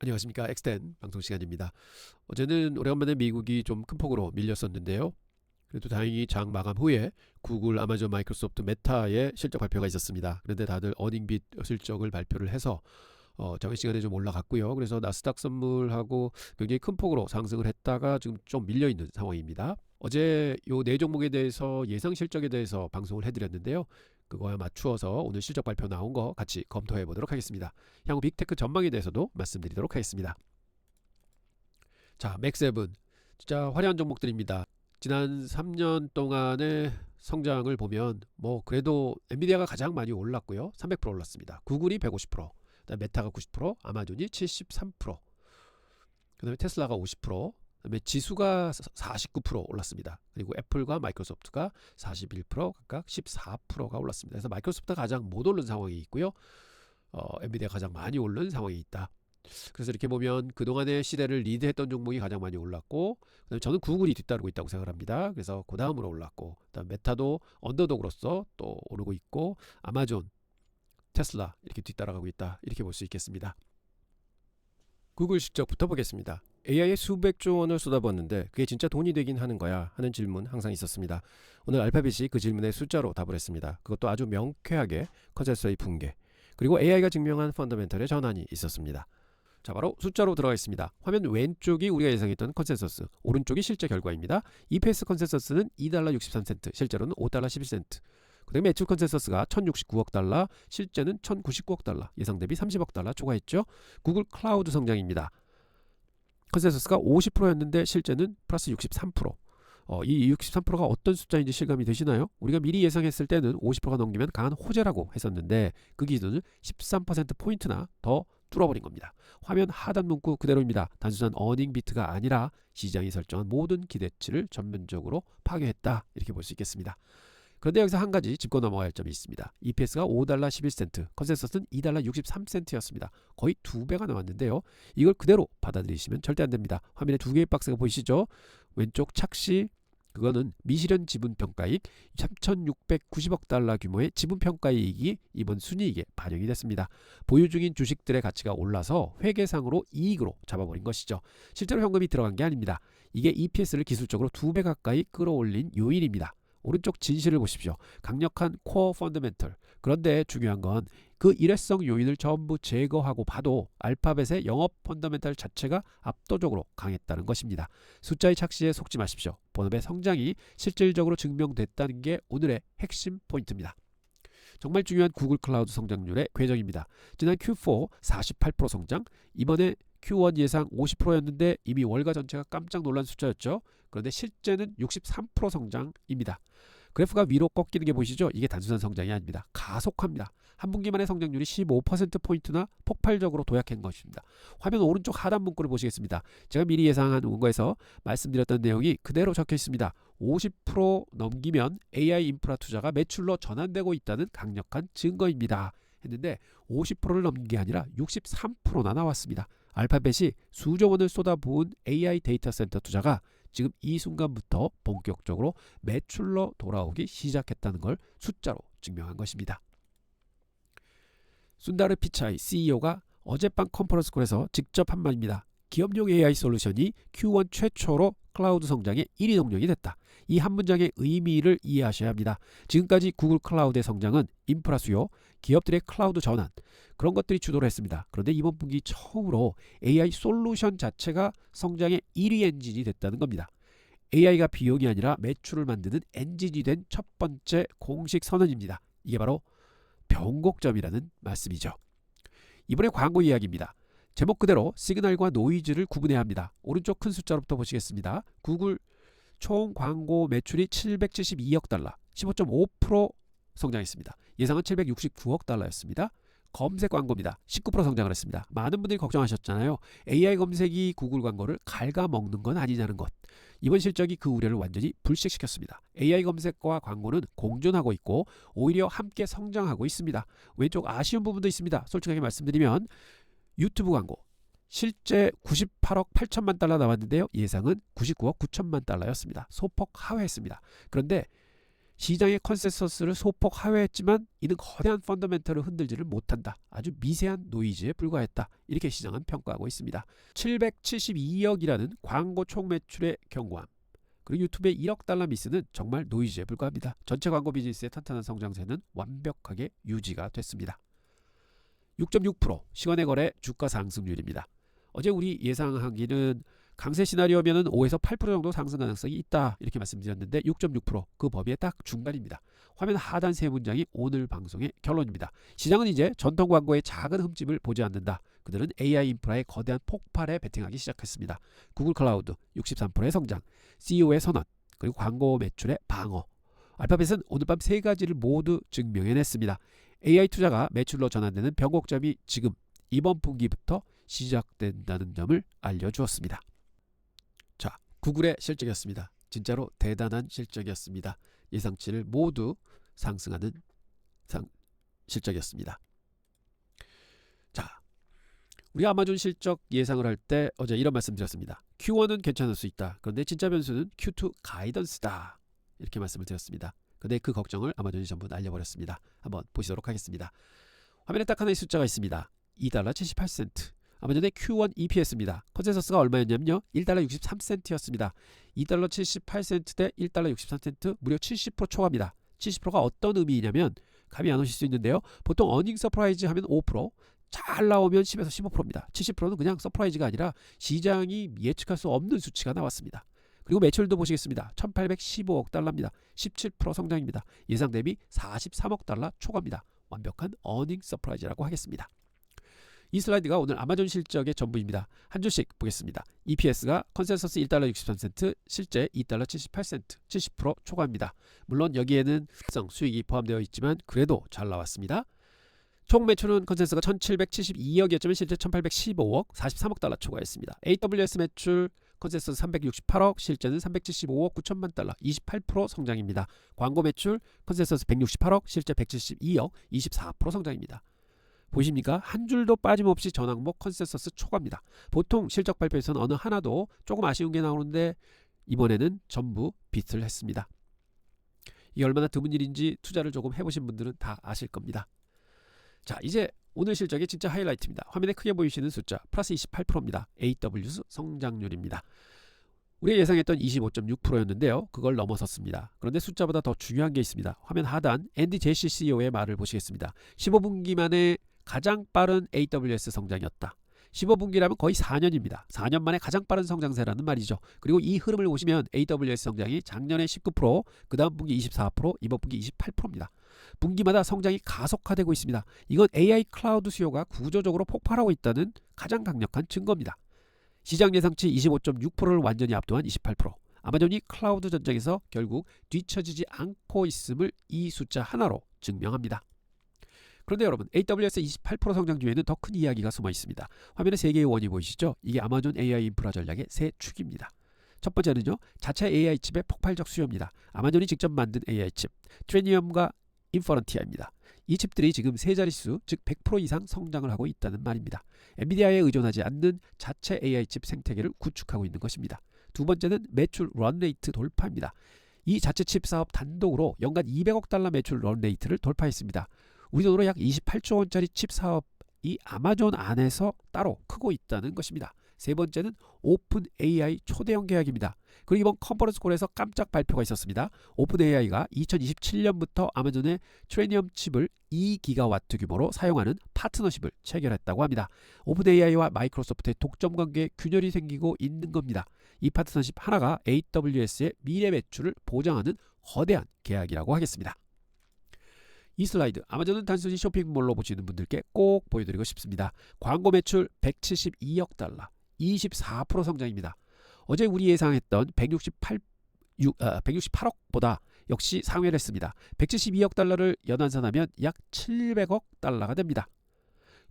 안녕하십니까. 엑스텐 방송 시간입니다. 어제는 오래간만에 미국이 좀 큰 폭으로 밀렸었는데요. 그래도 다행히 장 마감 후에 구글, 아마존, 마이크로소프트, 메타의 실적 발표가 있었습니다. 그런데 다들 어닝빗 실적을 발표를 해서 장외 시간에 좀 올라갔고요. 그래서 나스닥 선물하고 굉장히 큰 폭으로 상승을 했다가 지금 좀 밀려 있는 상황입니다. 어제 요 네 종목에 대해서 예상 실적에 대해서 방송을 해드렸는데요. 그거에 맞추어서 오늘 실적 발표 나온 거 같이 검토해 보도록 하겠습니다. 향후 빅테크 전망에 대해서도 말씀드리도록 하겠습니다. 자, 맥세븐 진짜 화려한 종목들입니다. 지난 3년 동안의 성장을 보면 뭐 그래도 엔비디아가 가장 많이 올랐고요. 300% 올랐습니다. 구글이 150%, 그다음에 메타가 90%, 아마존이 73%, 그다음에 테슬라가 50%, 그다음에 지수가 49% 올랐습니다. 그리고 애플과 마이크로소프트가 41% 각각 14%가 올랐습니다. 그래서 마이크로소프트가 가장 못 오른 상황이 있고요. 엔비디아가 가장 많이 오른 상황이 있다. 그래서 이렇게 보면 그동안의 시대를 리드했던 종목이 가장 많이 올랐고, 그다음에 저는 구글이 뒤따르고 있다고 생각합니다. 그래서 그 다음으로 올랐고, 그다음 메타도 언더독으로서 또 오르고 있고, 아마존, 테슬라 이렇게 뒤따라가고 있다, 이렇게 볼 수 있겠습니다. 구글 실적부터 보겠습니다. AI에 수백조 원을 쏟아부었는데 그게 진짜 돈이 되긴 하는 거야 하는 질문 항상 있었습니다. 오늘 알파벳이 그 질문에 숫자로 답을 했습니다. 그것도 아주 명쾌하게 컨센서스의 붕괴, 그리고 AI가 증명한 펀더멘털의 전환이 있었습니다. 자, 바로 숫자로 들어가 있습니다. 화면 왼쪽이 우리가 예상했던 컨센서스, 오른쪽이 실제 결과입니다. EPS 컨센서스는 2달러 63센트, 실제로는 5달러 11센트. 그 다음에 매출 컨센서스가 1069억 달러, 실제는 1099억 달러, 예상 대비 30억 달러 초과했죠. 구글 클라우드 성장입니다. 컨센서스가 50%였는데 실제는 플러스 63%. 이 63%가 어떤 숫자인지 실감이 되시나요? 우리가 미리 예상했을 때는 50%가 넘기면 강한 호재라고 했었는데 그 기준을 13%포인트나 더 뚫어버린 겁니다. 화면 하단 문구 그대로입니다. 단순한 어닝 비트가 아니라 시장이 설정한 모든 기대치를 전면적으로 파괴했다, 이렇게 볼 수 있겠습니다. 그런데 여기서 한 가지 짚고 넘어가야 할 점이 있습니다. EPS가 5달러 11센트, 컨센서스는 2달러 63센트였습니다. 거의 2배가 나왔는데요. 이걸 그대로 받아들이시면 절대 안 됩니다. 화면에 두 개의 박스가 보이시죠? 왼쪽 착시, 그거는 미실현 지분평가이익 3,690억 달러 규모의 지분평가이익이 이번 순이익에 반영이 됐습니다. 보유 중인 주식들의 가치가 올라서 회계상으로 이익으로 잡아버린 것이죠. 실제로 현금이 들어간 게 아닙니다. 이게 EPS를 기술적으로 2배 가까이 끌어올린 요인입니다. 오른쪽 진실을 보십시오. 강력한 코어 펀더멘털. 그런데 중요한 건 그 일회성 요인을 전부 제거하고 봐도 알파벳의 영업 펀더멘털 자체가 압도적으로 강했다는 것입니다. 숫자의 착시에 속지 마십시오. 본업의 성장이 실질적으로 증명됐다는 게 오늘의 핵심 포인트입니다. 정말 중요한 구글 클라우드 성장률의 궤적입니다. 지난 Q4 48% 성장, 이번에 Q1 예상 50%였는데 이미 월가 전체가 깜짝 놀란 숫자였죠. 그런데 실제는 63% 성장입니다. 그래프가 위로 꺾이는 게 보이시죠? 이게 단순한 성장이 아닙니다. 가속화입니다. 한 분기만의 성장률이 15%포인트나 폭발적으로 도약한 것입니다. 화면 오른쪽 하단 문구를 보시겠습니다. 제가 미리 예상한 원고에서 말씀드렸던 내용이 그대로 적혀 있습니다. 50% 넘기면 AI 인프라 투자가 매출로 전환되고 있다는 강력한 증거입니다. 했는데 50%를 넘긴 게 아니라 63%나 나왔습니다. 알파벳이 수조 원을 쏟아부은 AI 데이터 센터 투자가 지금 이 순간부터 본격적으로 매출로 돌아오기 시작했다는 걸 숫자로 증명한 것입니다. 순다르 피차이 CEO가 어젯밤 컨퍼런스콜에서 직접 한 말입니다. 기업용 AI 솔루션이 Q1 최초로 클라우드 성장의 1위 동력이 됐다. 이 한 문장의 의미를 이해하셔야 합니다. 지금까지 구글 클라우드의 성장은 인프라 수요, 기업들의 클라우드 전환, 그런 것들이 주도를 했습니다. 그런데 이번 분기 처음으로 AI 솔루션 자체가 성장의 1위 엔진이 됐다는 겁니다. AI가 비용이 아니라 매출을 만드는 엔진이 된 첫 번째 공식 선언입니다. 이게 바로 변곡점이라는 말씀이죠. 이번에 광고 이야기입니다. 제목 그대로 시그널과 노이즈를 구분해야 합니다. 오른쪽 큰 숫자로부터 보시겠습니다. 구글 총 광고 매출이 772억 달러, 15.5% 성장했습니다. 예상은 769억 달러였습니다. 검색 광고입니다. 19% 성장을 했습니다. 많은 분들이 걱정하셨잖아요. AI 검색이 구글 광고를 갉아먹는 건 아니냐는 것. 이번 실적이 그 우려를 완전히 불식시켰습니다. AI 검색과 광고는 공존하고 있고 오히려 함께 성장하고 있습니다. 왼쪽 아쉬운 부분도 있습니다. 솔직하게 말씀드리면 유튜브 광고 실제 98억 8천만 달러 나왔는데요. 예상은 99억 9천만 달러였습니다. 소폭 하회했습니다. 그런데 시장의 컨센서스를 소폭 하회했지만 이는 거대한 펀더멘털을 흔들지를 못한다. 아주 미세한 노이즈에 불과했다. 이렇게 시장은 평가하고 있습니다. 772억이라는 광고 총 매출의 경고함. 그리고 유튜브의 1억 달러 미스는 정말 노이즈에 불과합니다. 전체 광고 비즈니스의 탄탄한 성장세는 완벽하게 유지가 됐습니다. 6.6% 시간의 거래 주가 상승률입니다. 어제 우리 예상하기는 강세 시나리오면은 5에서 8% 정도 상승 가능성이 있다 이렇게 말씀드렸는데 6.6%그 범위의 딱 중간입니다. 화면 하단 세 문장이 오늘 방송의 결론입니다. 시장은 이제 전통 광고의 작은 흠집을 보지 않는다. 그들은 AI 인프라의 거대한 폭발에 베팅하기 시작했습니다. 구글 클라우드 63%의 성장, CEO의 선언, 그리고 광고 매출의 방어. 알파벳은 오늘 밤 세 가지를 모두 증명해냈습니다. AI 투자가 매출로 전환되는 변곡점이 지금 이번 분기부터 시작된다는 점을 알려주었습니다. 자, 구글의 실적이었습니다. 진짜로 대단한 실적이었습니다. 예상치를 모두 상승하는 실적이었습니다. 자, 우리 아마존 실적 예상을 할 때 어제 이런 말씀 드렸습니다. Q1은 괜찮을 수 있다. 그런데 진짜 변수는 Q2 가이던스다. 이렇게 말씀을 드렸습니다. 근데 그 걱정을 아마존이 전부 날려버렸습니다. 한번 보시도록 하겠습니다. 화면에 딱 하나의 숫자가 있습니다. 2달러 78센트. 아마존의 Q1 EPS입니다. 컨센서스가 얼마였냐면요. 1달러 63센트였습니다. 2달러 78센트 대 1달러 63센트 무려 70% 초과입니다. 70%가 어떤 의미냐면 감이 안 오실 수 있는데요. 보통 어닝 서프라이즈 하면 5%, 잘 나오면 10에서 15%입니다. 70%는 그냥 서프라이즈가 아니라 시장이 예측할 수 없는 수치가 나왔습니다. 그리고 매출도 보시겠습니다. 1815억 달러입니다. 17% 성장입니다. 예상 대비 43억 달러 초과입니다. 완벽한 어닝 서프라이즈라고 하겠습니다. 이 슬라이드가 오늘 아마존 실적의 전부입니다. 한 줄씩 보겠습니다. EPS가 컨센서스 1달러 63센트, 실제 2달러 78센트, 70% 초과입니다. 물론 여기에는 수익이 포함되어 있지만 그래도 잘 나왔습니다. 총 매출은 컨센서스가 1772억이었지만 실제 1815억, 43억 달러 초과했습니다. AWS 매출 컨센서스 368억, 실제는 375억 9천만 달러, 28% 성장입니다. 광고 매출 컨센서스 168억, 실제 172억, 24% 성장입니다. 보십니까? 한 줄도 빠짐없이 전항목 컨센서스 초과입니다. 보통 실적 발표에서는 어느 하나도 조금 아쉬운 게 나오는데 이번에는 전부 비트를 했습니다. 이게 얼마나 드문 일인지 투자를 조금 해보신 분들은 다 아실 겁니다. 자, 이제 오늘 실적의 진짜 하이라이트입니다. 화면에 크게 보이시는 숫자 플러스 28%입니다. AWS 성장률입니다. 우리가 예상했던 25.6%였는데요. 그걸 넘어섰습니다. 그런데 숫자보다 더 중요한 게 있습니다. 화면 하단 앤디 제시 CEO의 말을 보시겠습니다. 15분기 만에 가장 빠른 AWS 성장이었다. 15분기라면 거의 4년입니다. 4년 만에 가장 빠른 성장세라는 말이죠. 그리고 이 흐름을 보시면 AWS 성장이 작년에 19%, 그 다음 분기 24%, 이번 분기 28%입니다. 분기마다 성장이 가속화되고 있습니다. 이건 AI 클라우드 수요가 구조적으로 폭발하고 있다는 가장 강력한 증거입니다. 시장 예상치 25.6%를 완전히 압도한 28%. 아마존이 클라우드 전쟁에서 결국 뒤처지지 않고 있음을 이 숫자 하나로 증명합니다. 그런데 여러분, AWS 28% 성장 뒤에는 더 큰 이야기가 숨어 있습니다. 화면에 3개의 원이 보이시죠? 이게 아마존 AI 인프라 전략의 세 축입니다. 첫 번째는요, 자체 AI 칩의 폭발적 수요입니다. 아마존이 직접 만든 AI 칩, 트레니엄과 인퍼런티아입니다. 이 칩들이 지금 세 자릿수, 즉 100% 이상 성장을 하고 있다는 말입니다. 엔비디아에 의존하지 않는 자체 AI 칩 생태계를 구축하고 있는 것입니다. 두 번째는 매출 런레이트 돌파입니다. 이 자체 칩 사업 단독으로 연간 200억 달러 매출 런레이트를 돌파했습니다. 우리 돈으로 약 28조 원짜리 칩 사업이 아마존 안에서 따로 크고 있다는 것입니다. 세 번째는 오픈 AI 초대형 계약입니다. 그리고 이번 컨퍼런스 콜에서 깜짝 발표가 있었습니다. 오픈 AI가 2027년부터 아마존의 트레니엄 칩을 2기가와트 규모로 사용하는 파트너십을 체결했다고 합니다. 오픈 AI와 마이크로소프트의 독점 관계에 균열이 생기고 있는 겁니다. 이 파트너십 하나가 AWS의 미래 매출을 보장하는 거대한 계약이라고 하겠습니다. 이 슬라이드, 아마존은 단순히 쇼핑몰로 보시는 분들께 꼭 보여드리고 싶습니다. 광고 매출 172억 달러, 24% 성장입니다. 어제 우리 예상했던 168억보다 역시 상회를 했습니다. 172억 달러를 연환산하면 약 700억 달러가 됩니다.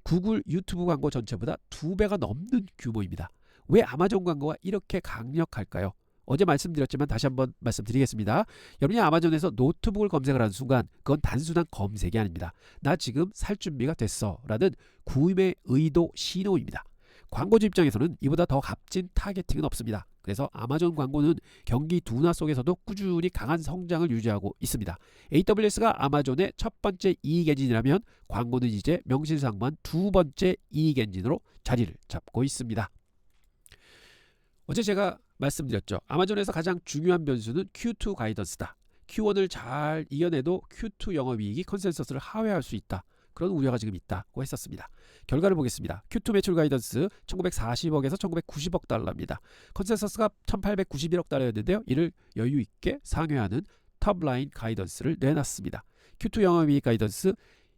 구글 유튜브 광고 전체보다 2배가 넘는 규모입니다. 왜 아마존 광고가 이렇게 강력할까요? 어제 말씀드렸지만 다시 한번 말씀드리겠습니다. 여러분이 아마존에서 노트북을 검색을 하는 순간 그건 단순한 검색이 아닙니다. 나 지금 살 준비가 됐어 라는 구매 의도 신호입니다. 광고주 입장에서는 이보다 더 값진 타겟팅은 없습니다. 그래서 아마존 광고는 경기 둔화 속에서도 꾸준히 강한 성장을 유지하고 있습니다. AWS가 아마존의 첫 번째 이익 엔진이라면 광고는 이제 명실상부한 두 번째 이익 엔진으로 자리를 잡고 있습니다. 어제 제가 말씀드렸죠. 아마존에서 가장 중요한 변수는 Q2 가이던스다. Q1을 잘 이겨내도 Q2 영업이익이 컨센서스를 하회할 수 있다. 그런 우려가 지금 있다고 했었습니다. 결과를 보겠습니다. Q2 매출 가이던스 1940억에서 1990억 달러입니다. 컨센서스가 1891억 달러였는데요. 이를 여유 있게 상회하는 탑라인 가이던스를 내놨습니다. Q2 영업이익 가이던스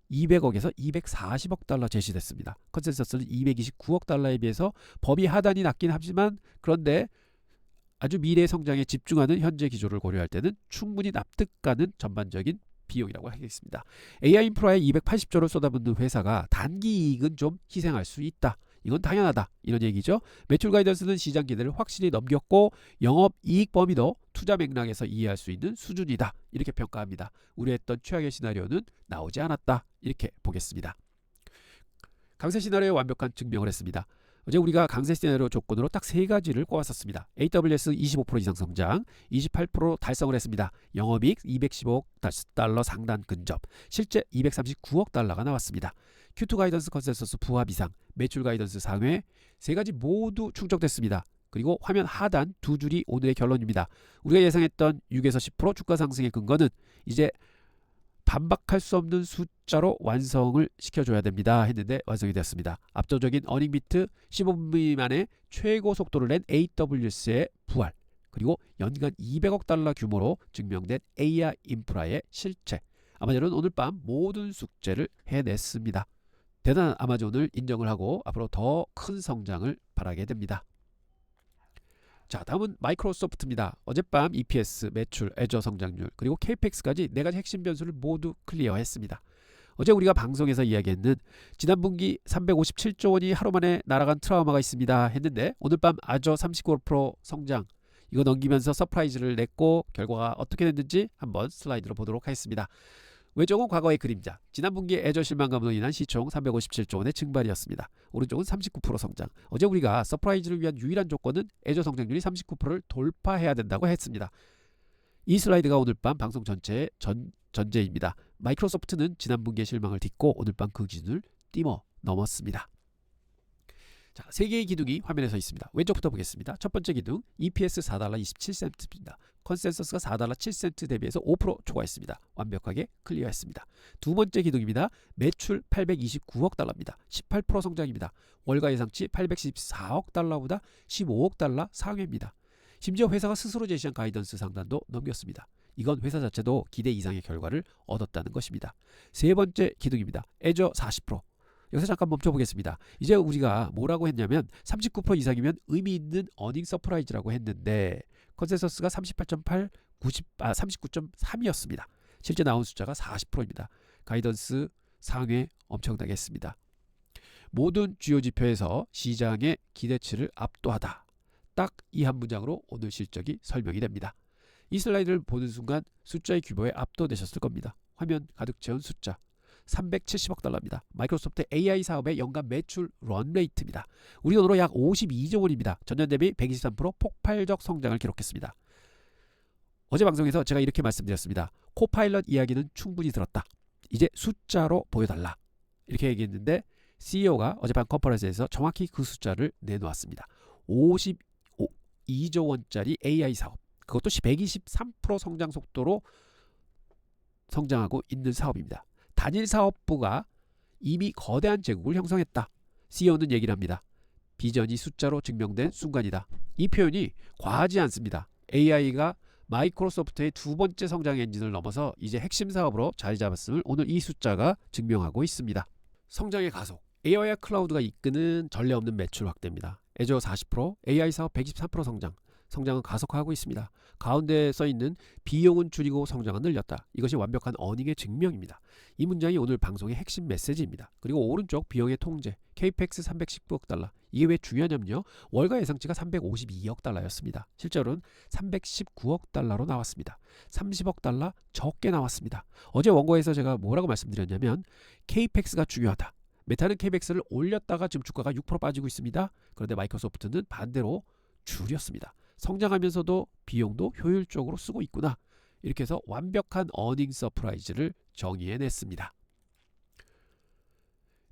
200억에서 240억 달러 제시됐습니다. 컨센서스는 229억 달러에 비해서 범위 하단이 낮긴 하지만 그런데 아주 미래 성장에 집중하는 현재 기조를 고려할 때는 충분히 납득가는 전반적인 비용이라고 하겠습니다. AI 인프라에 280조를 쏟아붓는 회사가 단기 이익은 좀 희생할 수 있다. 이건 당연하다. 이런 얘기죠. 매출 가이던스는 시장 기대를 확실히 넘겼고 영업이익 범위도 투자 맥락에서 이해할 수 있는 수준이다. 이렇게 평가합니다. 우려했던 최악의 시나리오는 나오지 않았다. 이렇게 보겠습니다. 강세 시나리오의 완벽한 증명을 했습니다. 어제 우리가 강세 시나리오 조건으로 딱 세 가지를 꼽았었습니다. AWS 25% 이상 성장, 28% 달성을 했습니다. 영업이익 215억 달러 상단 근접, 실제 239억 달러가 나왔습니다. Q2 가이던스 컨센서스 부합 이상, 매출 가이던스 상회 세 가지 모두 충족됐습니다. 그리고 화면 하단 두 줄이 오늘의 결론입니다. 우리가 예상했던 6에서 10% 주가 상승의 근거는 이제 반박할 수 없는 숫자로 완성을 시켜줘야 됩니다 했는데 완성이 되었습니다. 압도적인 어닝비트 15분 미만의 최고 속도를 낸 AWS의 부활, 그리고 연간 200억 달러 규모로 증명된 AI 인프라의 실체. 아마존은 오늘 밤 모든 숙제를 해냈습니다. 대단한 아마존을 인정을 하고 앞으로 더 큰 성장을 바라게 됩니다. 자, 다음은 마이크로소프트입니다. 어젯밤 EPS, 매출, 애저 성장률, 그리고 CAPEX까지 네 가지 핵심 변수를 모두 클리어했습니다. 어제 우리가 방송에서 이야기했는 지난 분기 357조 원이 하루 만에 날아간 트라우마가 있습니다 했는데 오늘 밤 아저 39% 성장, 이거 넘기면서 서프라이즈를 냈고 결과가 어떻게 됐는지 한번 슬라이드로 보도록 하겠습니다. 왼쪽은 과거의 그림자, 지난 분기에 애저 실망감으로 인한 시총 357조 원의 증발이었습니다. 오른쪽은 39% 성장. 어제 우리가 서프라이즈를 위한 유일한 조건은 애저 성장률이 39%를 돌파해야 된다고 했습니다. 이 슬라이드가 오늘 밤 방송 전체의 전제입니다. 마이크로소프트는 지난 분기의 실망을 딛고 오늘 밤 그 기준을 넘었습니다. 자, 세 개의 기둥이 화면에 서 있습니다. 왼쪽부터 보겠습니다. 첫 번째 기둥 EPS 4달러 27센트입니다. 컨센서스가 4달러 7센트 대비해서 5% 초과했습니다. 완벽하게 클리어했습니다. 두 번째 기둥입니다. 매출 829억 달러입니다. 18% 성장입니다. 월가 예상치 814억 달러보다 15억 달러 상회입니다. 심지어 회사가 스스로 제시한 가이던스 상단도 넘겼습니다. 이건 회사 자체도 기대 이상의 결과를 얻었다는 것입니다. 세 번째 기둥입니다. 애저 40%. 여기서 잠깐 멈춰보겠습니다. 이제 우리가 뭐라고 했냐면 39% 이상이면 의미 있는 어닝 서프라이즈라고 했는데 컨센서스가 38.8, 39.3이었습니다. 실제 나온 숫자가 40%입니다. 가이던스 상회 엄청나게 했습니다. 모든 주요 지표에서 시장의 기대치를 압도하다. 딱 이 한 문장으로 오늘 실적이 설명이 됩니다. 이 슬라이드를 보는 순간 숫자의 규모에 압도되셨을 겁니다. 화면 가득 채운 숫자. 370억 달러입니다. 마이크로소프트 AI 사업의 연간 매출 런레이트입니다. 우리 돈으로 약 52조 원입니다. 전년 대비 123% 폭발적 성장을 기록했습니다. 어제 방송에서 제가 이렇게 말씀드렸습니다. 코파일럿 이야기는 충분히 들었다. 이제 숫자로 보여달라. 이렇게 얘기했는데 CEO가 어젯밤 컨퍼런스에서 정확히 그 숫자를 내놓았습니다. 52조 원짜리 AI 사업. 그것도 123% 성장 속도로 성장하고 있는 사업입니다. 단일 사업부가 이미 거대한 제국을 형성했다. CEO는 얘기를 합니다. 비전이 숫자로 증명된 순간이다. 이 표현이 과하지 않습니다. AI가 마이크로소프트의 두 번째 성장 엔진을 넘어서 이제 핵심 사업으로 자리 잡았음을 오늘 이 숫자가 증명하고 있습니다. 성장의 가속. AI와 클라우드가 이끄는 전례 없는 매출 확대입니다. 애저 40%, AI 사업 123% 성장. 성장은 가속화하고 있습니다. 가운데 써있는 비용은 줄이고 성장은 늘렸다. 이것이 완벽한 어닝의 증명입니다. 이 문장이 오늘 방송의 핵심 메시지입니다. 그리고 오른쪽 비용의 통제, CAPEX 319억 달러. 이게 왜 중요하냐면요. 월가 예상치가 352억 달러였습니다. 실제로는 319억 달러로 나왔습니다. 30억 달러 적게 나왔습니다. 어제 원고에서 제가 뭐라고 말씀드렸냐면 CAPEX가 중요하다. 메타는 CAPEX를 올렸다가 지금 주가가 6% 빠지고 있습니다. 그런데 마이크로소프트는 반대로 줄였습니다. 성장하면서도 비용도 효율적으로 쓰고 있구나. 이렇게 해서 완벽한 어닝 서프라이즈를 정의해냈습니다.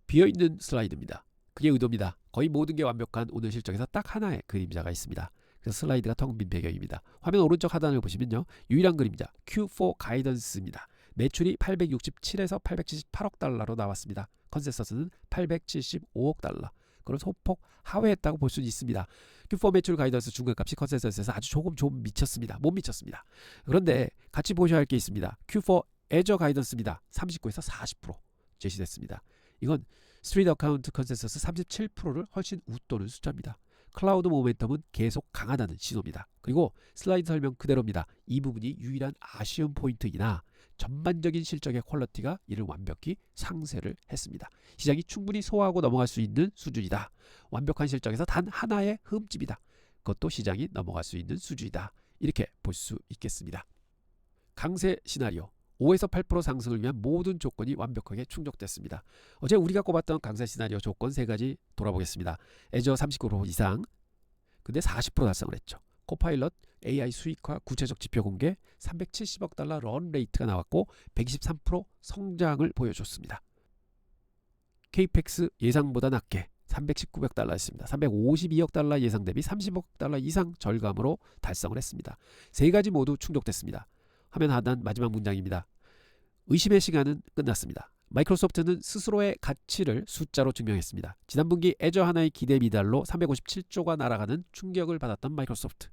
비어있는 슬라이드입니다. 그게 의도입니다. 거의 모든 게 완벽한 오늘 실적에서 딱 하나의 그림자가 있습니다. 그래서 슬라이드가 텅 빈 배경입니다. 화면 오른쪽 하단을 보시면요. 유일한 그림자 Q4 가이던스입니다. 매출이 867에서 878억 달러로 나왔습니다. 컨센서스는 875억 달러. 그걸 소폭 하회했다고 볼 수 있습니다. Q4 매출 가이던스 중간값이 컨센서스에서 아주 조금 좀 미쳤습니다. 못 미쳤습니다. 그런데 같이 보셔야 할 게 있습니다. Q4 애저 가이던스입니다. 39에서 40% 제시됐습니다. 이건 스트리트 어카운트 컨센서스 37%를 훨씬 웃도는 숫자입니다. 클라우드 모멘텀은 계속 강하다는 신호입니다. 그리고 슬라이드 설명 그대로입니다. 이 부분이 유일한 아쉬운 포인트이나 전반적인 실적의 퀄리티가 이를 완벽히 상쇄를 했습니다. 시장이 충분히 소화하고 넘어갈 수 있는 수준이다. 완벽한 실적에서 단 하나의 흠집이다. 그것도 시장이 넘어갈 수 있는 수준이다. 이렇게 볼 수 있겠습니다. 강세 시나리오 5에서 8% 상승을 위한 모든 조건이 완벽하게 충족됐습니다. 어제 우리가 꼽았던 강세 시나리오 조건 3가지 돌아보겠습니다. 애저 39% 이상, 근데 40% 달성을 했죠. 코파일럿 AI 수익화 구체적 지표 공개 370억 달러 런 레이트가 나왔고 123% 성장을 보여줬습니다. KPEX 예상보다 낮게 319억 달러였습니다. 352억 달러 예상 대비 30억 달러 이상 절감으로 달성을 했습니다. 3가지 모두 충족됐습니다. 화면 하단 마지막 문장입니다. 의심의 시간은 끝났습니다. 마이크로소프트는 스스로의 가치를 숫자로 증명했습니다. 지난 분기 애저 하나의 기대 미달로 357조가 날아가는 충격을 받았던 마이크로소프트.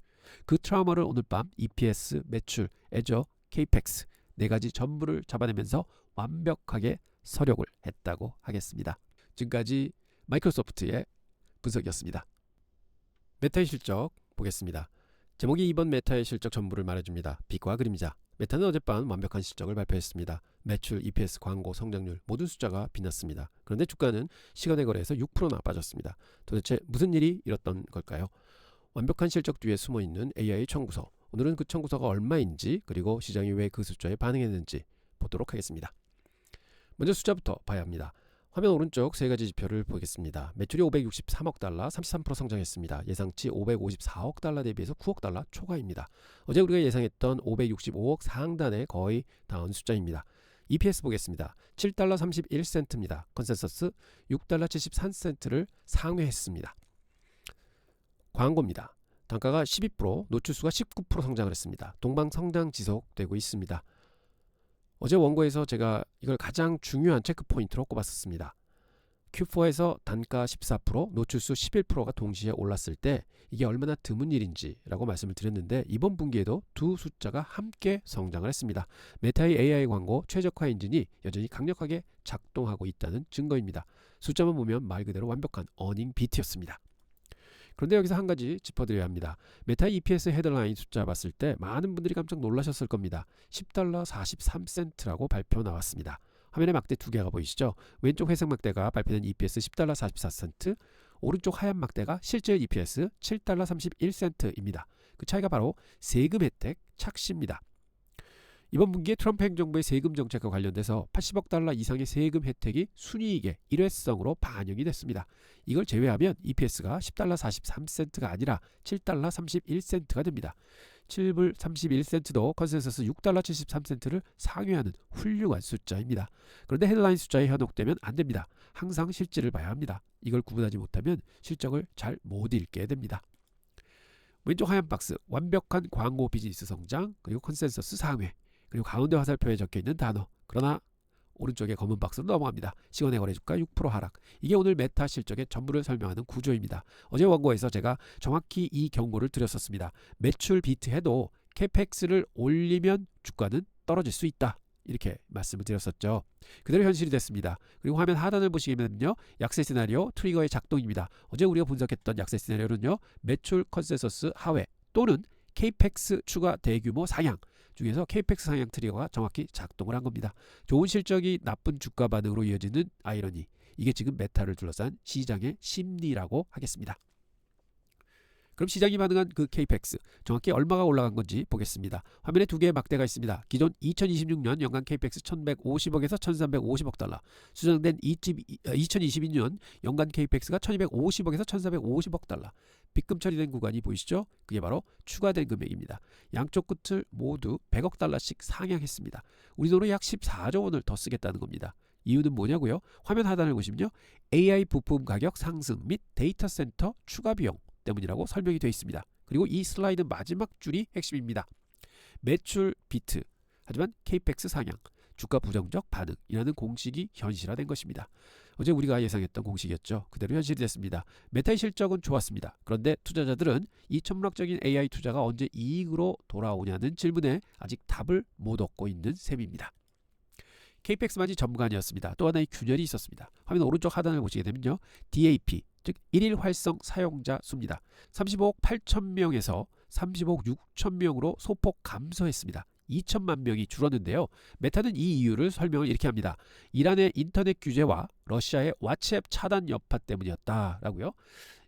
그 트라우마를 오늘 밤 EPS, 매출, 애저, KPEX 4가지 전부를 잡아내면서 완벽하게 서력을 했다고 하겠습니다. 지금까지 마이크로소프트의 분석이었습니다. 메타의 실적 보겠습니다. 제목이 이번 메타의 실적 전부를 말해줍니다. 빛과 그림자. 메타는 어젯밤 완벽한 실적을 발표했습니다. 매출, EPS, 광고, 성장률 모든 숫자가 빛났습니다. 그런데 주가는 시간의 거래에서 6%나 빠졌습니다. 도대체 무슨 일이 일었던 걸까요? 완벽한 실적 뒤에 숨어있는 AI 청구서. 오늘은 그 청구서가 얼마인지 그리고 시장이 왜 그 숫자에 반응했는지 보도록 하겠습니다. 먼저 숫자부터 봐야 합니다. 화면 오른쪽 3가지 지표를 보겠습니다. 매출이 563억 달러, 33% 성장했습니다. 예상치 554억 달러 대비해서 9억 달러 초과입니다. 어제 우리가 예상했던 565억 상단에 거의 닿은 숫자입니다. EPS 보겠습니다. 7달러 31센트입니다. 컨센서스 6달러 73센트를 상회했습니다. 광고입니다. 단가가 12%, 노출수가 19% 성장을 했습니다. 동방 성장 지속되고 있습니다. 어제 원고에서 제가 이걸 가장 중요한 체크포인트로 꼽았었습니다. Q4에서 단가 14%, 노출수 11%가 동시에 올랐을 때 이게 얼마나 드문 일인지라고 말씀을 드렸는데 이번 분기에도 두 숫자가 함께 성장을 했습니다. 메타의 AI 광고 최적화 엔진이 여전히 강력하게 작동하고 있다는 증거입니다. 숫자만 보면 말 그대로 완벽한 어닝 비트였습니다. 그런데 여기서 한 가지 짚어드려야 합니다. 메타 EPS 헤드라인 숫자 봤을 때 많은 분들이 깜짝 놀라셨을 겁니다. 10달러 43센트라고 발표 나왔습니다. 화면에 막대 2개가 보이시죠? 왼쪽 회색 막대가 발표된 EPS 10달러 44센트, 오른쪽 하얀 막대가 실제 EPS 7달러 31센트입니다. 그 차이가 바로 세금 혜택 착시입니다. 이번 분기에 트럼프 행정부의 세금 정책과 관련돼서 80억 달러 이상의 세금 혜택이 순이익의 일회성으로 반영이 됐습니다. 이걸 제외하면 EPS가 10달러 43센트가 아니라 7달러 31센트가 됩니다. 7불 31센트도 컨센서스 6달러 73센트를 상회하는 훌륭한 숫자입니다. 그런데 헤드라인 숫자에 현혹되면 안 됩니다. 항상 실질을 봐야 합니다. 이걸 구분하지 못하면 실적을 잘 못 읽게 됩니다. 왼쪽 하얀 박스, 완벽한 광고 비즈니스 성장, 그리고 컨센서스 상회, 그리고 가운데 화살표에 적혀있는 단어. 그러나 오른쪽에 검은 박스로 넘어갑니다. 시간의 거래주가 6% 하락. 이게 오늘 메타 실적의 전부를 설명하는 구조입니다. 어제 원고에서 제가 정확히 이 경고를 드렸었습니다. 매출 비트해도 캐펙스를 올리면 주가는 떨어질 수 있다. 이렇게 말씀을 드렸었죠. 그대로 현실이 됐습니다. 그리고 화면 하단을 보시면요. 약세 시나리오 트리거의 작동입니다. 어제 우리가 분석했던 약세 시나리오는요. 매출 컨센서스 하회 또는 KPEX 추가 대규모 상향 중에서 KPEX 상향 트리거가 정확히 작동을 한 겁니다. 좋은 실적이 나쁜 주가 반응으로 이어지는 아이러니. 이게 지금 메타를 둘러싼 시장의 심리라고 하겠습니다. 그럼 시장이 반응한 그 KPX 정확히 얼마가 올라간 건지 보겠습니다. 화면에 두 개의 막대가 있습니다. 기존 2026년 연간 KPX 1150억에서 1350억 달러, 수정된 2022년 연간 KPX가 1250억에서 1450억 달러. 빗금 처리된 구간이 보이시죠? 그게 바로 추가된 금액입니다. 양쪽 끝을 모두 100억 달러씩 상향했습니다. 우리 돈으로 약 14조 원을 더 쓰겠다는 겁니다. 이유는 뭐냐고요? 화면 하단을 보시면요. AI 부품 가격 상승 및 데이터 센터 추가 비용 때문이라고 설명이 되어 있습니다. 그리고 이 슬라이드 마지막 줄이 핵심입니다. 매출 비트, 하지만 KPX 상향, 주가 부정적 반응이라는 공식이 현실화된 것입니다. 어제 우리가 예상했던 공식이었죠. 그대로 현실이 됐습니다. 메타의 실적은 좋았습니다. 그런데 투자자들은 이 천문학적인 AI 투자가 언제 이익으로 돌아오냐는 질문에 아직 답을 못 얻고 있는 셈입니다. KPX만이 전부가 아니었습니다. 또 하나의 균열이 있었습니다. 화면 오른쪽 하단을 보시게 되면요. DAP, 즉 1일 활성 사용자 수입니다. 35억 8천 명에서 35억 6천 명으로 소폭 감소했습니다. 2천만 명이 줄었는데요. 메타는 이 이유를 설명을 이렇게 합니다. 이란의 인터넷 규제와 러시아의 왓츠앱 차단 여파 때문이었다라고요.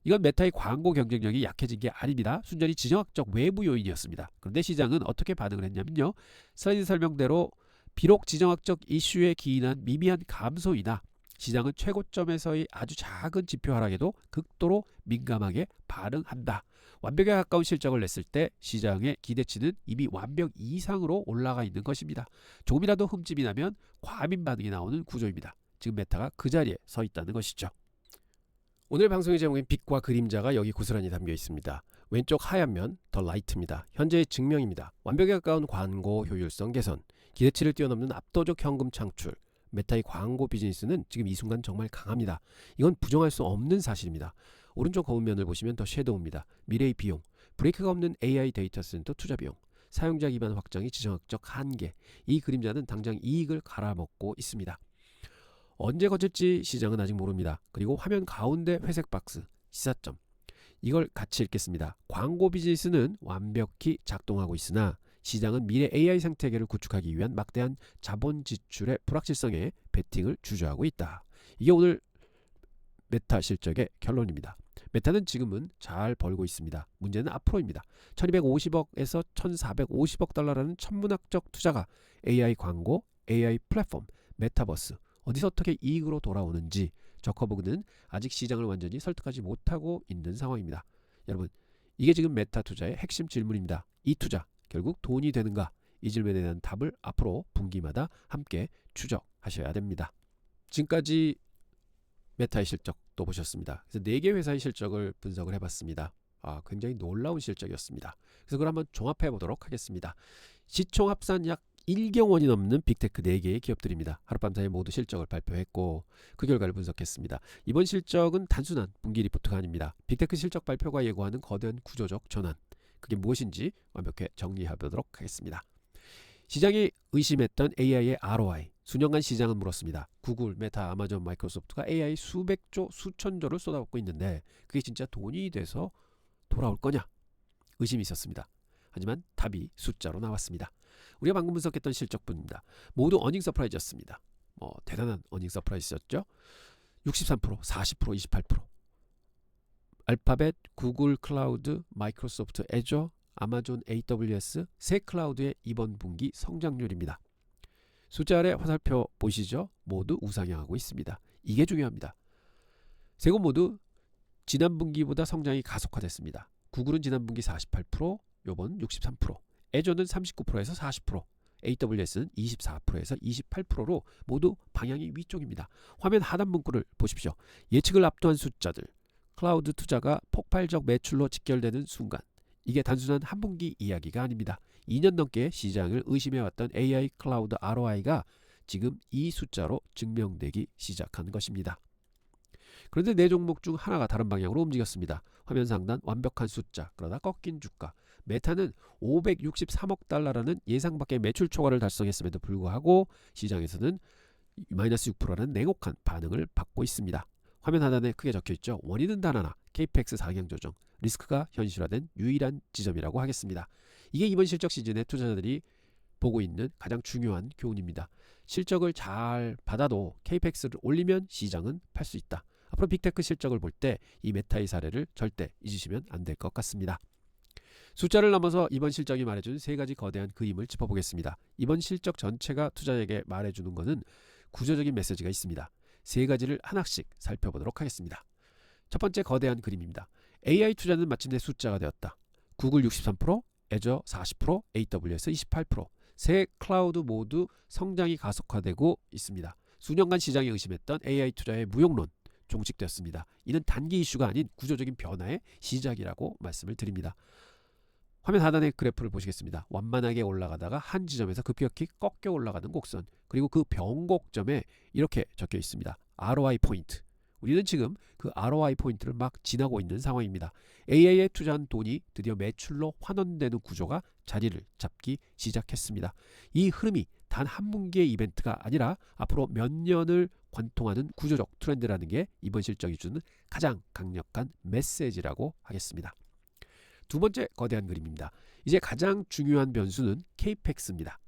이건 메타의 광고 경쟁력이 약해진 게 아닙니다. 순전히 지정학적 외부 요인이었습니다. 그런데 시장은 어떻게 반응을 했냐면요. 슬라이드 설명대로 비록 지정학적 이슈에 기인한 미미한 감소이나 시장은 최고점에서의 아주 작은 지표 하락에도 극도로 민감하게 반응한다. 완벽에 가까운 실적을 냈을 때 시장의 기대치는 이미 완벽 이상으로 올라가 있는 것입니다. 조금이라도 흠집이 나면 과민 반응이 나오는 구조입니다. 지금 메타가 그 자리에 서 있다는 것이죠. 오늘 방송의 제목인 빛과 그림자가 여기 고스란히 담겨 있습니다. 왼쪽 하얀 면 더 라이트입니다. 현재의 증명입니다. 완벽에 가까운 광고 효율성 개선, 기대치를 뛰어넘는 압도적 현금 창출, 메타의 광고 비즈니스는 지금 이 순간 정말 강합니다. 이건 부정할 수 없는 사실입니다. 오른쪽 거운 면을 보시면 더 섀도우입니다. 미래의 비용, 브레이크가 없는 AI 데이터 센터 투자 비용, 사용자 기반 확장이 지정학적 한계, 이 그림자는 당장 이익을 갈아먹고 있습니다. 언제 거칠지 시장은 아직 모릅니다. 그리고 화면 가운데 회색 박스, 시사점, 이걸 같이 읽겠습니다. 광고 비즈니스는 완벽히 작동하고 있으나 시장은 미래 AI 생태계를 구축하기 위한 막대한 자본 지출의 불확실성에 베팅을 주저하고 있다. 이게 오늘 메타 실적의 결론입니다. 메타는 지금은 잘 벌고 있습니다. 문제는 앞으로입니다. 1250억에서 1450억 달러라는 천문학적 투자가 AI 광고, AI 플랫폼, 메타버스 어디서 어떻게 이익으로 돌아오는지 저커버그는 아직 시장을 완전히 설득하지 못하고 있는 상황입니다. 여러분, 이게 지금 메타 투자의 핵심 질문입니다. 이 투자 결국 돈이 되는가? 이 질문에 대한 답을 앞으로 분기마다 함께 추적하셔야 됩니다. 지금까지 메타의 실적도 보셨습니다. 그래서 4개 회사의 실적을 분석을 해봤습니다. 굉장히 놀라운 실적이었습니다. 그래서 그걸 한번 종합해 보도록 하겠습니다. 시총 합산 약 1경 원이 넘는 빅테크 4개의 기업들입니다. 하룻밤 사이에 모두 실적을 발표했고 그 결과를 분석했습니다. 이번 실적은 단순한 분기 리포트가 아닙니다. 빅테크 실적 발표가 예고하는 거대한 구조적 전환, 그게 무엇인지 완벽히 정리해 보도록 하겠습니다. 시장이 의심했던 AI의 ROI, 수년간 시장은 물었습니다. 구글, 메타, 아마존, 마이크로소프트가 AI 수백조, 수천조를 쏟아붓고 있는데 그게 진짜 돈이 돼서 돌아올 거냐? 의심이 있었습니다. 하지만 답이 숫자로 나왔습니다. 우리가 방금 분석했던 실적분입니다. 모두 어닝 서프라이즈였습니다. 대단한 어닝 서프라이즈였죠. 63%, 40%, 28%. 알파벳, 구글 클라우드, 마이크로소프트 애저, 아마존 AWS 세 클라우드의 이번 분기 성장률입니다. 숫자 아래 화살표 보시죠? 모두 우상향하고 있습니다. 이게 중요합니다. 세 곳 모두 지난 분기보다 성장이 가속화됐습니다. 구글은 지난 분기 48%, 요번 63%, 애저는 39%에서 40%, AWS는 24%에서 28%로 모두 방향이 위쪽입니다. 화면 하단 문구를 보십시오. 예측을 압도한 숫자들, 클라우드 투자가 폭발적 매출로 직결되는 순간, 이게 단순한 한 분기 이야기가 아닙니다. 2년 넘게 시장을 의심해왔던 AI 클라우드 ROI가 지금 이 숫자로 증명되기 시작한 것입니다. 그런데 네 종목 중 하나가 다른 방향으로 움직였습니다. 화면 상단 완벽한 숫자, 그러다 꺾인 주가. 메타는 563억 달러라는 예상 밖의 매출 초과를 달성했음에도 불구하고 시장에서는 마이너스 6%라는 냉혹한 반응을 받고 있습니다. 화면 하단에 크게 적혀있죠. 원인은 단 하나, KPX 상향 조정, 리스크가 현실화된 유일한 지점이라고 하겠습니다. 이게 이번 실적 시즌에 투자자들이 보고 있는 가장 중요한 교훈입니다. 실적을 잘 받아도 KPX를 올리면 시장은 팔 수 있다. 앞으로 빅테크 실적을 볼 때 이 메타의 사례를 절대 잊으시면 안 될 것 같습니다. 숫자를 넘어서 이번 실적이 말해준 세 가지 거대한 그림을 짚어보겠습니다. 이번 실적 전체가 투자자에게 말해주는 것은 구조적인 메시지가 있습니다. 세 가지를 하나씩 살펴보도록 하겠습니다. 첫 번째 거대한 그림입니다. AI 투자는 마침내 숫자가 되었다. 구글 63%, 애저 40%, AWS 28%, 세 클라우드 모두 성장이 가속화되고 있습니다. 수년간 시장이 의심했던 AI 투자의 무용론 종식되었습니다. 이는 단기 이슈가 아닌 구조적인 변화의 시작이라고 말씀을 드립니다. 화면 하단의 그래프를 보시겠습니다. 완만하게 올라가다가 한 지점에서 급격히 꺾여 올라가는 곡선, 그리고 그 변곡점에 이렇게 적혀 있습니다. ROI 포인트. 우리는 지금 그 ROI 포인트를 막 지나고 있는 상황입니다. AI에 투자한 돈이 드디어 매출로 환원되는 구조가 자리를 잡기 시작했습니다. 이 흐름이 단 한 분기의 이벤트가 아니라 앞으로 몇 년을 관통하는 구조적 트렌드라는 게 이번 실적이 주는 가장 강력한 메시지라고 하겠습니다. 두 번째 거대한 그림입니다. 이제 가장 중요한 변수는 KPEX입니다.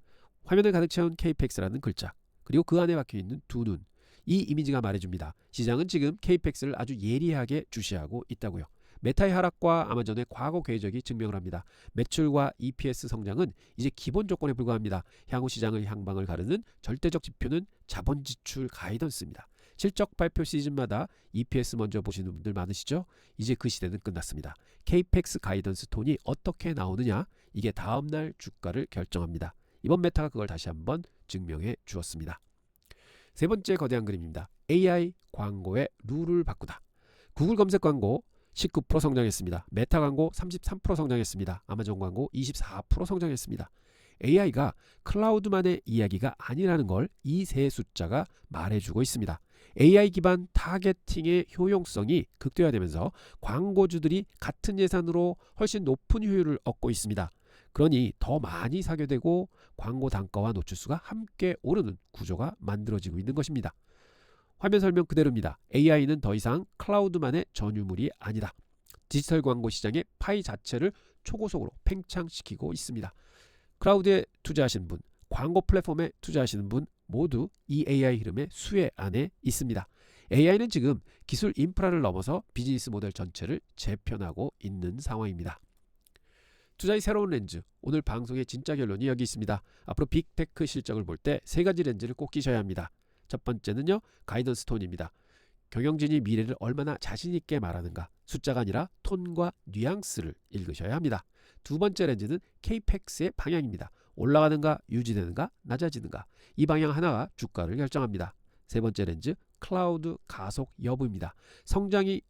화면을 가득 채운 KPEX라는 글자, 그리고 그 안에 박혀있는 두 눈, 이 이미지가 말해줍니다. 시장은 지금 KPEX를 아주 예리하게 주시하고 있다고요. 메타의 하락과 아마존의 과거 궤적이 증명을 합니다. 매출과 EPS 성장은 이제 기본 조건에 불과합니다. 향후 시장의 향방을 가르는 절대적 지표는 자본 지출 가이던스입니다. 실적 발표 시즌마다 EPS 먼저 보시는 분들 많으시죠? 이제 그 시대는 끝났습니다. KPEX 가이던스 톤이 어떻게 나오느냐, 이게 다음날 주가를 결정합니다. 이번 메타가 그걸 다시 한번 증명해 주었습니다. 세 번째 거대한 그림입니다. AI 광고의 룰을 바꾸다. 구글 검색 광고 19% 성장했습니다. 메타 광고 33% 성장했습니다. 아마존 광고 24% 성장했습니다. AI가 클라우드만의 이야기가 아니라는 걸 이 세 숫자가 말해주고 있습니다. AI 기반 타겟팅의 효용성이 극대화되면서 광고주들이 같은 예산으로 훨씬 높은 효율을 얻고 있습니다. 그러니 더 많이 사게 되고 광고 단가와 노출수가 함께 오르는 구조가 만들어지고 있는 것입니다. 화면 설명 그대로입니다. AI는 더 이상 클라우드만의 전유물이 아니다. 디지털 광고 시장의 파이 자체를 초고속으로 팽창시키고 있습니다. 클라우드에 투자하시는 분, 광고 플랫폼에 투자하시는 분 모두 이 AI 흐름의 수혜 안에 있습니다. AI는 지금 기술 인프라를 넘어서 비즈니스 모델 전체를 재편하고 있는 상황입니다. 투자의 새로운 렌즈, 오늘 방송의 진짜 결론이 여기 있습니다. 앞으로 빅테크 실적을 볼 때 세 가지 렌즈를 꼭 끼셔야 합니다. 첫 번째는요, 가이던스 톤입니다. 경영진이 미래를 얼마나 자신있게 말하는가, 숫자가 아니라 톤과 뉘앙스를 읽으셔야 합니다. 두 번째 렌즈는 KPEX의 방향입니다. 올라가는가, 유지되는가, 낮아지는가, 이 방향 하나가 주가를 결정합니다. 세 번째 렌즈, 클라우드 가속 여부입니다. 성장이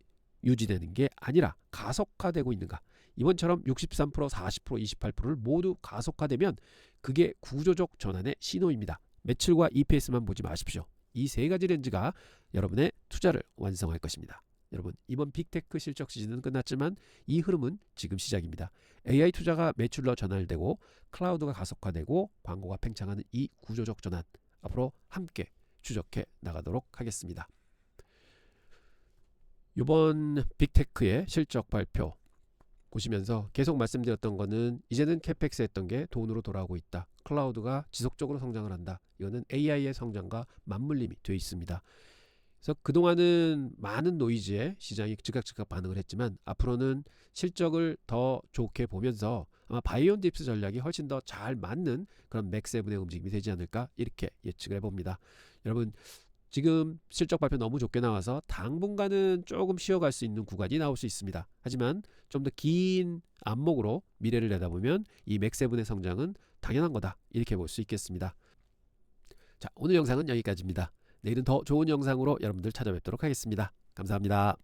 유지되는 게 아니라 가속화되고 있는가, 이번처럼 63%, 40%, 28%를 모두 가속화되면 그게 구조적 전환의 신호입니다. 매출과 EPS만 보지 마십시오. 이 세 가지 렌즈가 여러분의 투자를 완성할 것입니다. 여러분, 이번 빅테크 실적 시즌은 끝났지만 이 흐름은 지금 시작입니다. AI 투자가 매출로 전환되고 클라우드가 가속화되고 광고가 팽창하는 이 구조적 전환, 앞으로 함께 추적해 나가도록 하겠습니다. 이번 빅테크의 실적 발표 보시면서 계속 말씀드렸던 거는 이제는 캐펙스 했던 게 돈으로 돌아오고 있다. 클라우드가 지속적으로 성장을 한다. 이거는 AI의 성장과 맞물림이 되어 있습니다. 그래서 그동안은 많은 노이즈에 시장이 즉각 반응을 했지만 앞으로는 실적을 더 좋게 보면서 아마 바이온 딥스 전략이 훨씬 더 잘 맞는 그런 맥7의 움직임이 되지 않을까, 이렇게 예측을 해봅니다. 여러분, 지금 실적 발표 너무 좋게 나와서 당분간은 조금 쉬어갈 수 있는 구간이 나올 수 있습니다. 하지만 좀 더 긴 안목으로 미래를 내다보면 이 맥7의 성장은 당연한 거다, 이렇게 볼 수 있겠습니다. 자, 오늘 영상은 여기까지입니다. 내일은 더 좋은 영상으로 여러분들 찾아뵙도록 하겠습니다. 감사합니다.